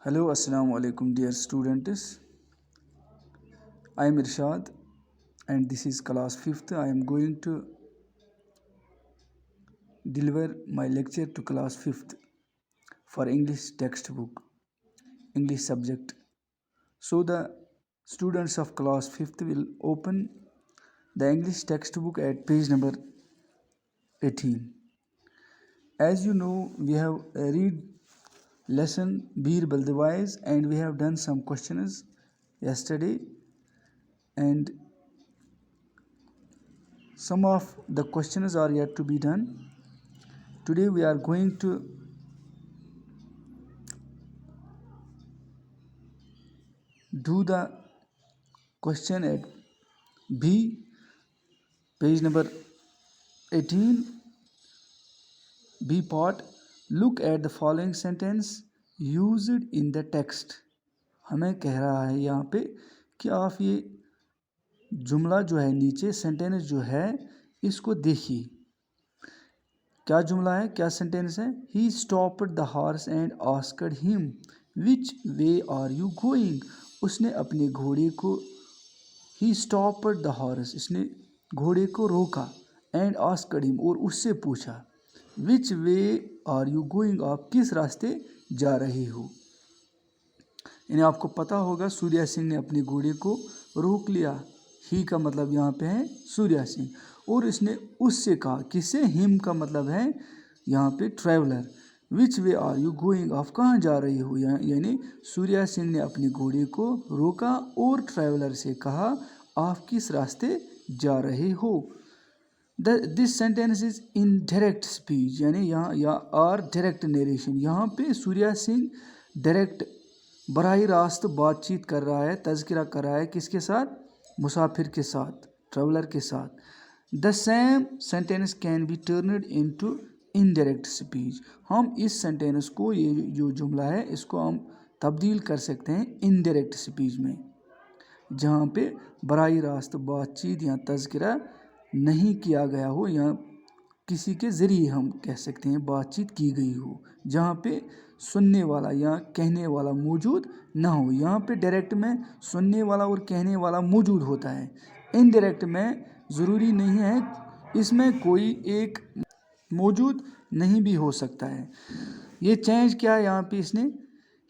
Hello, Assalamu alaikum, dear students. I am Irshad, and this is class 5th. I am going to deliver my lecture to class 5th for English textbook, English subject. So, the students of class 5th will open the English textbook at page number 18. As you know, we have read lesson Bir Baldewise and we have done some questions yesterday, and some of the questions are yet to be done. Today we are going to do the question at B, page number 18, B part. Look at the following sentence used in the text. हमें कह रहा है यहाँ पे कि आप ये जुमला जो है नीचे सेंटेंस जो है इसको देखिए. क्या जुमला है, क्या सेंटेंस है? He stopped the horse and asked him which way are you going. उसने अपने घोड़े को, ही स्टॉप्ड द हॉर्स, इसने घोड़े को रोका, एंड आस्क्ड हिम, और उससे पूछा, विच वे आर यू गोइंग, आप किस रास्ते जा रहे हो. यानी आपको पता होगा सूर्या सिंह ने अपने घोड़े को रोक लिया. ही का मतलब यहाँ पे है सूर्या सिंह, और इसने उससे कहा, किससे? हिम का मतलब है यहाँ पे traveller. Which way are you going, आप कहाँ जा रही हो. यानी सूर्या सिंह ने अपने घोड़े को रोका और ट्रैवलर से कहा, आप किस रास्ते जा रहे हो. This sentence is in direct speech, यानी यहाँ आर डायरेक्ट नरेशन. यहाँ पे सूर्या सिंह डायरेक्ट बराह रास्त बातचीत कर रहा है, तज़किरा कर रहा है, किसके साथ? मुसाफिर के साथ, ट्रैवलर के साथ. The same sentence can be turned into indirect speech. हम इस सेंटेंस को, ये जो जुमला है, इसको हम तब्दील कर सकते हैं इनडायरेक्ट स्पीच में, जहाँ पे बराह रास्त बातचीत या तज़किरा नहीं किया गया हो, या किसी के ज़रिए हम कह सकते हैं बातचीत की गई हो, जहाँ पे सुनने वाला या कहने वाला मौजूद ना हो. यहाँ पे डायरेक्ट में सुनने वाला और कहने वाला मौजूद होता है. इनडायरेक्ट में ज़रूरी नहीं है, इसमें कोई एक मौजूद नहीं भी हो सकता है. ये चेंज क्या है यहाँ पे इसने?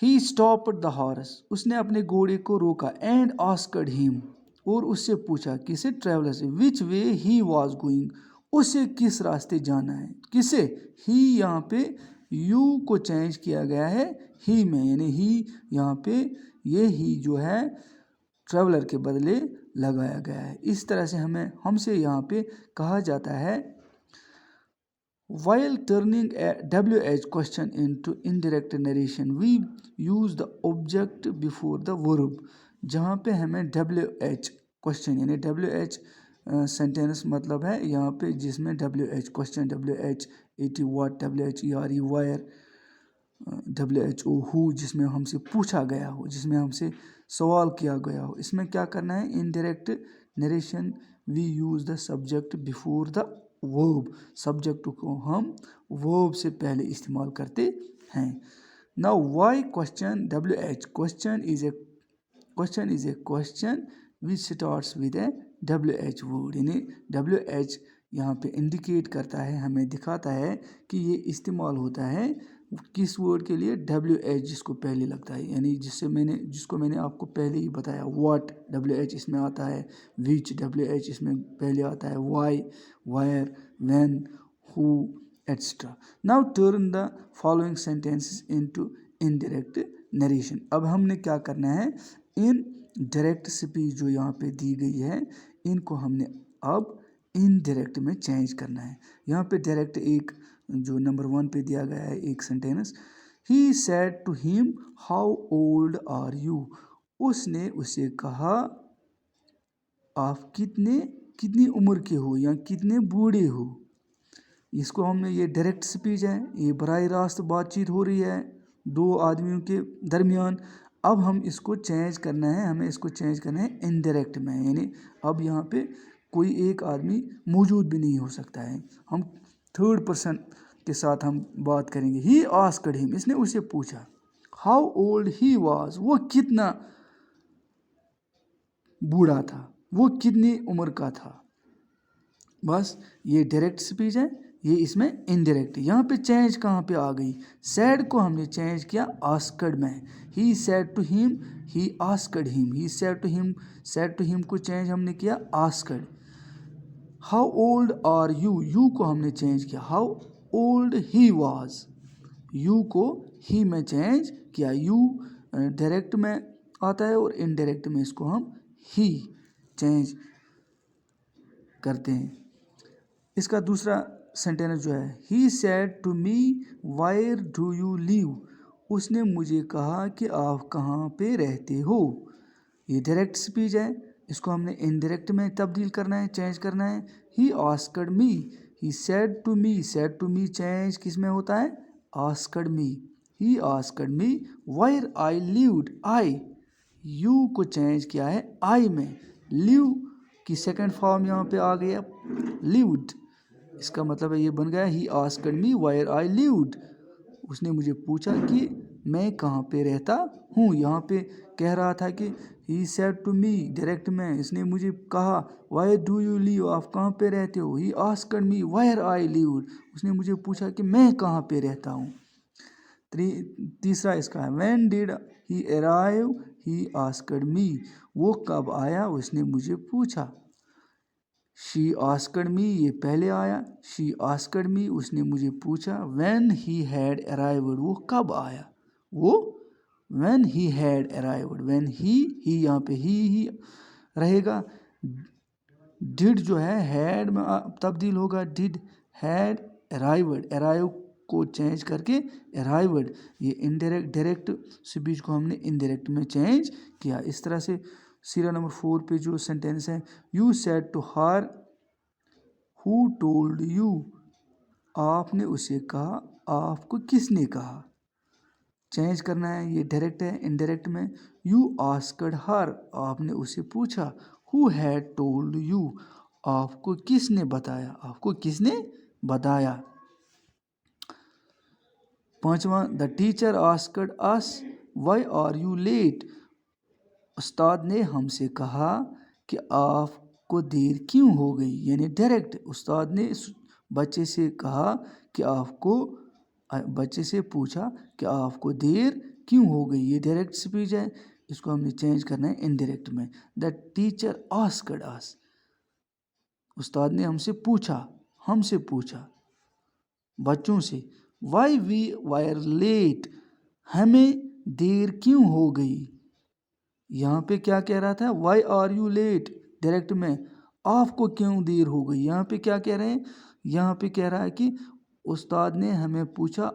ही स्टॉप्ड द हॉर्स, उसने अपने घोड़े को रोका, एंड आस्क्ड हिम, और उससे पूछा, किसे? ट्रैवलर से, विच वे ही वॉज गोइंग, उसे किस रास्ते जाना है. किसे? ही यहाँ पे यू को चेंज किया गया है ही में, यानी ही यहाँ पे ये ही जो है ट्रैवलर के बदले लगाया गया है. इस तरह से हमसे यहाँ पे कहा जाता है, while turning a WH question into indirect narration, we use the object before the verb. जहाँ पे हमें WH क्वेश्चन, यानी WH सेंटेंस मतलब है यहाँ पे जिसमें WH question, WH it what, WH ERE where, WHO who, जिसमें हमसे पूछा गया हो, जिसमें हमसे सवाल किया गया हो. इसमें क्या करना है? Indirect narration, we use the subject before the verb. Subject को हम वर्ब से पहले इस्तेमाल करते हैं. Now why question WH, question is a question which starts with a WH word. यानी WH यहाँ पे इंडिकेट करता है, हमें दिखाता है कि ये इस्तेमाल होता है किस वर्ड के लिए? WH, जिसको पहले लगता है, यानी जिसको मैंने आपको पहले ही बताया. व्हाट WH इसमें आता है, विच WH इसमें पहले आता है, why, where, when, who, etcetera. Now turn the following sentences into indirect narration. अब हमने क्या करना है, इन डायरेक्ट स्पीच जो यहाँ पे दी गई है, इनको हमने अब इनडायरेक्ट में चेंज करना है. यहाँ पे डायरेक्ट एक जो नंबर 1 पे दिया गया है एक sentence, he said to him how old are you. उसने उसे कहा, आप कितनी उम्र के हो या कितने बूढ़े हो. इसको हमने, ये डायरेक्ट स्पीच है, ये बराह रास्त बातचीत हो रही है दो आदमियों के दरमियान. अब हम इसको चेंज करना है, हमें इसको चेंज करना है इनडायरेक्ट में, यानी अब यहाँ पे कोई एक आदमी मौजूद भी नहीं हो सकता है. हम थर्ड पर्सन के साथ हम बात करेंगे. ही आस्क्ड हिम, इसने उसे पूछा, हाउ ओल्ड ही वॉज, वो कितना बूढ़ा था, वो कितनी उम्र का था। बस ये डायरेक्ट स्पीच है, ये इसमें इनडायरेक्ट। यहाँ पे चेंज कहाँ पे आ गई, सैड को हमने चेंज किया आस्कड में। He said to him, he asked him, he said to him को चेंज हमने किया asked. How old are you, you को हमने चेंज किया how old he was, you को ही में चेंज किया। यू डायरेक्ट में आता है और इनडायरेक्ट में इसको हम ही चेंज करते हैं। इसका दूसरा सेंटेंस जो है, he said to me where do you live, उसने मुझे कहा कि आप कहाँ पे रहते हो। ये डायरेक्ट स्पीच है, इसको हमने इनडायरेक्ट में तब्दील करना है, चेंज करना है। He asked me, he said to me change किस में होता है, asked me. He asked me where I lived, I you को चेंज किया है आई में। लिव की सेकंड फॉर्म यहाँ पे आ गया लिव्ड, इसका मतलब है ये बन गया ही asked me where I lived, उसने मुझे पूछा कि मैं कहाँ पे रहता हूँ। यहाँ पे कह रहा था कि he said to me direct में, इसने मुझे कहा वाई डू यू लिव, आप कहाँ पे रहते हो। ही asked me where I lived, उसने मुझे पूछा कि मैं कहाँ पे रहता हूँ। तीसरा इसका है, when did he arrive, he asked मी, वो कब आया उसने मुझे पूछा। शी आस्क्ड मी ये पहले आया, शी आस्क्ड मी उसने मुझे पूछा। व्हेन ही हैड अराइव्ड वो कब आया, वो when he had arrived. When he यहाँ पे ही रहेगा। डिड जो है हैड में तब्दील होगा, डिड हैड अराइव्ड, अराइव को चेंज करके अराइव्ड। ये इनडायरेक्ट डायरेक्ट स्पीच को हमने इनडायरेक्ट में चेंज किया। इस तरह से सीरियल नंबर 4 पे जो सेंटेंस है, you said to her who told you, आपने उसे कहा, आपको किसने कहा। चेंज करना है, ये डायरेक्ट है, इनडायरेक्ट में। यू आस्क्ड हर, आपने उसे पूछा। हु हैड टोल्ड यू, आपको किसने बताया, आपको किसने बताया। पांचवा, the teacher asked us why are you late, उस्ताद ने हमसे कहा कि आपको देर क्यों हो गई। यानी डायरेक्ट उस्ताद ने बच्चे से कहा कि आपको, बच्चे से पूछा कि आपको देर क्यों हो गई। ये डायरेक्ट स्पीच है, इसको हमने चेंज करना है इनडायरेक्ट में। द टीचर आस्क्ड अस, उस्ताद ने हमसे पूछा बच्चों से। वाई वी वायर लेट, हमें देर क्यों हो गई। यहाँ पे क्या कह रहा था, why are you late direct में, आपको क्यों देर हो गई। यहाँ पे क्या कह रहे हैं, यहाँ पे कह रहा है कि उस्ताद ने हमें पूछा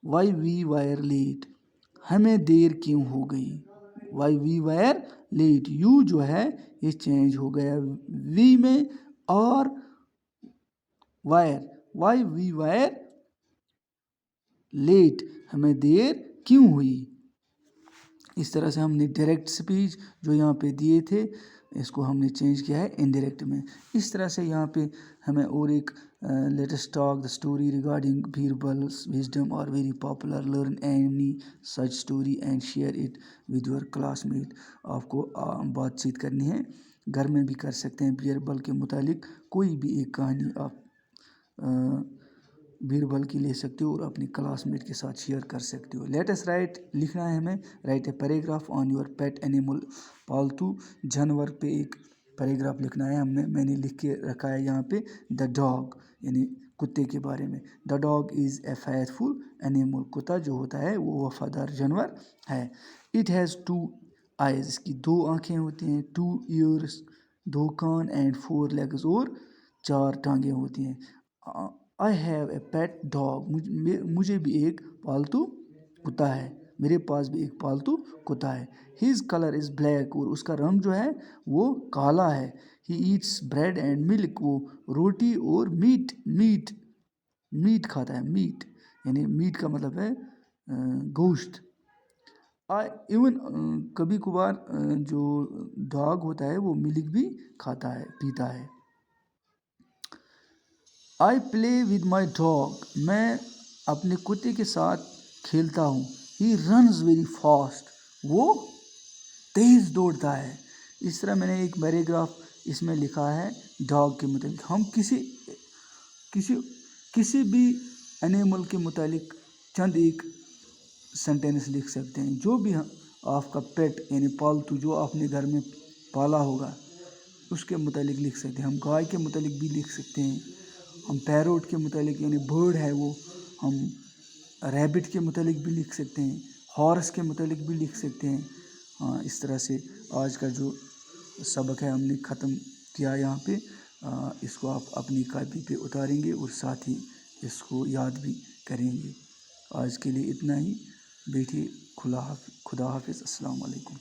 वाई वी वायर लेट, हमें देर क्यों हो गई। Why we were late, U जो है ये चेंज हो गया वी में, और were, why we were late, हमें देर क्यों हुई। इस तरह से हमने डायरेक्ट स्पीच जो यहाँ पे दिए थे, इसको हमने चेंज किया है इनडायरेक्ट में। इस तरह से यहाँ पे हमें और एक latest talk the story regarding Birbal's wisdom और very popular, learn any such story and share it with your classmate. आपको बातचीत करनी है, घर में भी कर सकते हैं। बीरबल के मुतालिक कोई भी एक कहानी आप बीरबल की ले सकते हो और अपनी क्लासमेट के साथ शेयर कर सकते हो। लेटेस्ट राइट लिखना है हमें, right a paragraph on your pet animal, पालतू जानवर पे एक पैराग्राफ लिखना है। मैंने लिख के रखा है यहाँ पे द डॉग, यानी कुत्ते के बारे में। The dog is a faithful animal, कुत्ता जो होता है वो वफादार जानवर है। इट हैज़ 2 आइज़, इसकी 2 आँखें होती हैं। 2 ईयर्स, 2 कान, एंड 4 लेग्स, और 4 टांगें होती हैं। I have a pet dog, मुझे भी एक पालतू कुत्ता है, मेरे पास भी एक पालतू कुत्ता है। हिज कलर इज़ ब्लैक, और उसका रंग जो है वो काला है। He eats bread and milk, वो रोटी और मीट खाता है। मीट यानी मीट का मतलब है गोश्त। इवन कभी कभार जो डॉग होता है वो मिल्क भी खाता है, पीता है। I play with my dog, मैं अपने कुत्ते के साथ खेलता हूँ। ही रन्स वेरी फास्ट, वो तेज़ दौड़ता है। इस तरह मैंने एक पैराग्राफ इसमें लिखा है डॉग के मुताबिक। हम किसी भी एनिमल के मुतालिक चंद एक सेंटेंस लिख सकते हैं। जो भी आपका पेट यानी पालतू जो आपने घर में पाला होगा उसके मुतालिक लिख सकते हैं। हम गाय के मुतालिक भी लिख सकते हैं, हम पैरोट के मुतालिक यानी बर्ड है वो, हम रैबिट के मुतालिक भी लिख सकते हैं, हॉर्स के मुतालिक भी लिख सकते हैं। हाँ, इस तरह से आज का जो सबक है हमने ख़त्म किया यहाँ पे। इसको आप अपनी कॉपी पे उतारेंगे और साथ ही इसको याद भी करेंगे। आज के लिए इतना ही। बैठिए, खुदा हाफिज़, अस्सलाम वालेकुम।